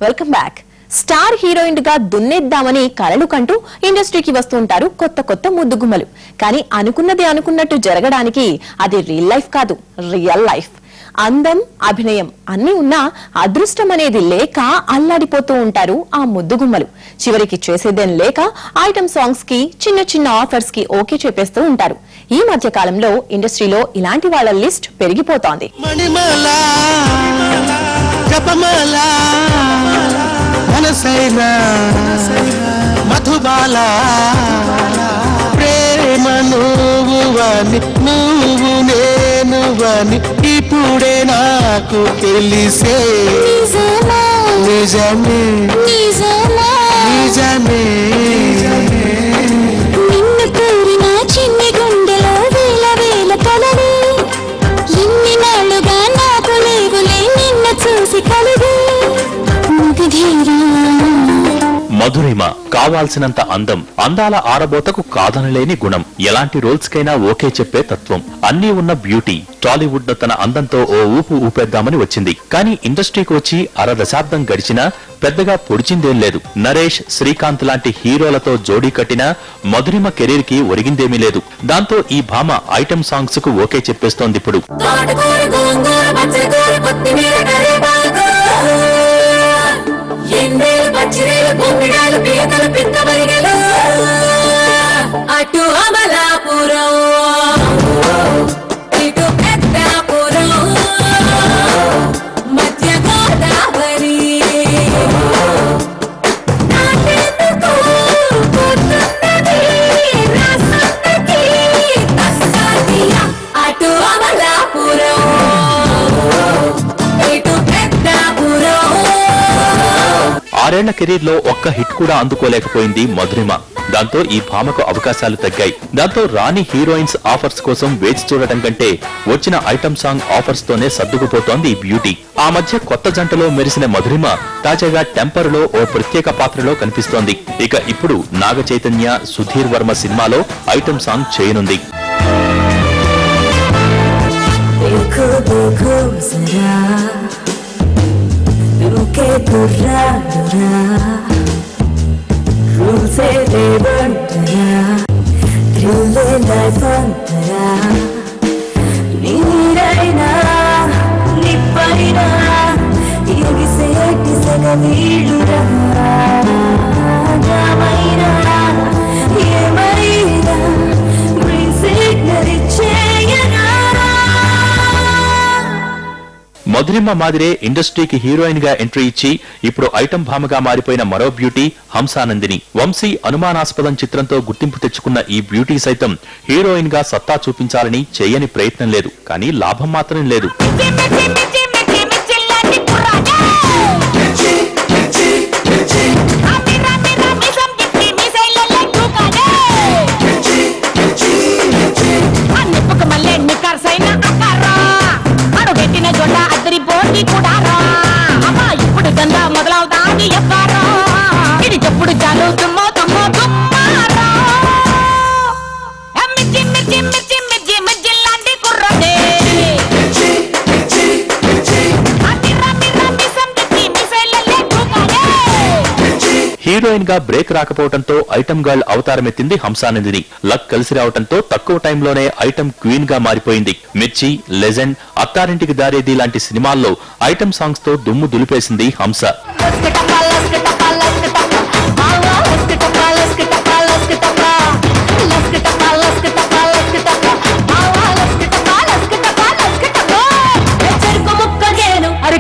Welcome back. Star heroine గా దున్నేద్దామని కలలు కంటూ ఇండస్ట్రీకి వస్తుంటారు కొత్త కొత్త ముద్దుగుమ్మలు. కానీ అనుకున్నది అనుకున్నట్టు జరగడానికి అది రియల్ లైఫ్ కాదు, రియల్ లైఫ్. అందం, అభినయం అన్ని ఉన్నా అదృష్టం అనేది లేక అల్లాడిపోతూ ఉంటారు ఆ ముద్దుగుమ్మలు. చివరికి చేసేదేం లేక ఐటమ్ సాంగ్స్ కి, చిన్న చిన్న ఆఫర్స్ కి ఓకే చెప్పేస్తూ ఉంటారు. ఈ మధ్య కాలంలో ఇండస్ట్రీలో ఇలాంటి వాళ్ళ లిస్ట్ పెరిగిపోతోంది. మధుబాల ప్రేమ నువ్వువని నువ్వు నేనువని ఇప్పుడే నాకు తెలిసే నిజమే నిజమే నిన్ను కోరిన చిన్ని గుండెలో వేల వేల కలలు ఇన్ని నాళ్ళుగా నాకు లేవులే నిన్ను చూసి కలుగు మధురిమ కావాల్సినంత అందం, అందాల ఆరబోతకు కాదనలేని గుణం, ఎలాంటి రోల్స్ కైనా ఓకే చెప్పే తత్వం, అన్నీ ఉన్న బ్యూటీ. టాలీవుడ్ ను తన అందంతో ఓ ఊపు ఊపేద్దామని వచ్చింది. కానీ ఇండస్ట్రీకి వచ్చి అర దశాబ్దం గడిచినా పెద్దగా పొడిచిందేం లేదు. నరేష్, శ్రీకాంత్ లాంటి హీరోలతో జోడీ కట్టినా మధురిమ కెరీర్ కి ఒరిగిందేమీ లేదు. దాంతో ఈ భామ ఐటమ్ సాంగ్స్ కు ఓకే చెప్పేస్తోంది. ఇప్పుడు అటు అమలాపురం ఇటు పెద్దాపురం మధ్య గోదావరి అటు అమలాపురం ఇటు పెద్దాపురం. 6 ఏళ్ల కెరీర్ లో ఒక్క హిట్ కూడా అందుకోలేకపోయింది మధురిమ. దాంతో ఈ భామకు అవకాశాలు తగ్గాయి. దాంతో రాని హీరోయిన్స్ ఆఫర్స్ కోసం వేచి చూడటం కంటే వచ్చిన ఐటమ్ సాంగ్ ఆఫర్స్ తోనే సర్దుకుపోతోంది ఈ బ్యూటీ. ఆ మధ్య కొత్త జంటలో మెరిసిన మధురిమ తాజాగా టెంపర్ లో ఓ ప్రత్యేక పాత్రలో కనిపిస్తోంది. ఇక ఇప్పుడు నాగ చైతన్య, సుధీర్ వర్మ సినిమాలో ఐటమ్ సాంగ్ చేయనుంది. నీరైనా నిప్పైనా ఎగిసేటి సగవీడురా ఏమైనా గ్రీన్ సిగ్నల్ ఇచ్చేయనా. మధురిమ మాదిరే ఇండస్ట్రీకి హీరోయిన్ గా ఎంట్రీ ఇచ్చి ఇప్పుడు ఐటమ్ భామగా మారిపోయిన మరో బ్యూటీ హంసానందిని. వంశీ అనుమానాస్పదం చిత్రంతో గుర్తింపు తెచ్చుకున్న ఈ బ్యూటీ సైతం హీరోయిన్ గా సత్తా చూపించాలని చేయని ప్రయత్నం లేదు. కానీ లాభం మాత్రం లేదు. ఇప్పుడు గంగా మొదలవుతాది ఎవ్వరో ఇది చెప్పుడు చాలు తుమ్మో తుమ్మో తుమ్మారో మిర్చి మిర్చి మిర్చి మిర్చి మిర్చి లాంటి కుర్రదే హీరోయిన్ గా బ్రేక్ రాకపోవడంతో ఐటమ్ గర్ల్ అవతారమెత్తింది హంసానందిని. లక్ కలిసి రావడంతో తక్కువ టైంలోనే ఐటమ్ క్వీన్ గా మారిపోయింది. మిర్చి, లెజెండ్, అత్తారింటికి దారేది లాంటి సినిమాల్లో ఐటమ్ సాంగ్స్ తో దుమ్ము దులిపేసింది హంస.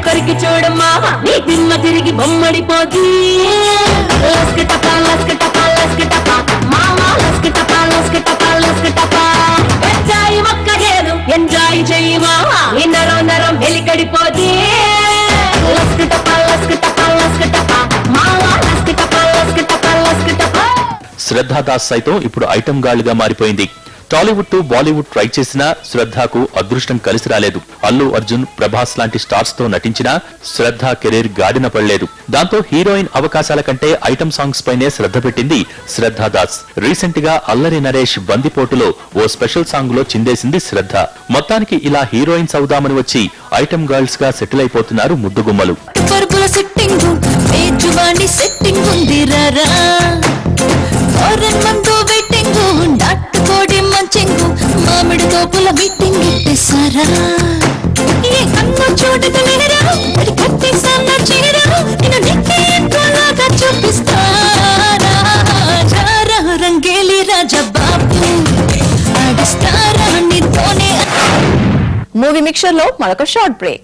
కొరికి చూడమ్మా నీ దిమ్మ తిరిగి బొమ్మడిపోతీ ఎంజాయ్ చెయ్యమా నరం నరం వెలికడిపోతీ. శ్రద్ధా దాస్ సైతం ఇప్పుడు ఐటమ్ గర్ల్ గా మారిపోయింది. టాలీవుడ్ టు బాలీవుడ్ ట్రై చేసినా శ్రద్ధకు అదృష్టం కలిసి రాలేదు. అల్లు అర్జున్, ప్రభాస్ లాంటి స్టార్స్ తో నటించినా శ్రద్ధ కెరీర్ గాడిన పడలేదు. దాంతో హీరోయిన్ అవకాశాల కంటే ఐటమ్ సాంగ్స్ పైనే శ్రద్ధ పెట్టింది శ్రద్ధా దాస్. రీసెంట్ గా అల్లరి నరేష్ బందిపోటులో ఓ స్పెషల్ సాంగ్ లో చిందేసింది శ్రద్ధ. మొత్తానికి ఇలా హీరోయిన్స్ అవుదామని వచ్చి ఐటమ్ గర్ల్స్ గా సెటిల్ అయిపోతున్నారు ముద్దుగుమ్మలు. మంచువాణి సెట్టింగ్ ఉంది రారా ఫారెన్ మందు వెయిటింగ్ నాటుకోడి మంచింగు మామిడి తోపుల మీటింగ్ ఇట్టేసారా ఏ కన్ను చూడగలేరా మరి కట్టేసాన చీరా నేను నీకే ఎక్కువలాగా చూపిస్తారా రారా రంగేలి రాజా బాబు ఆడిస్తారా నీతోనే మూవీ మిక్చర్ లో మరొక షార్ట్ బ్రేక్.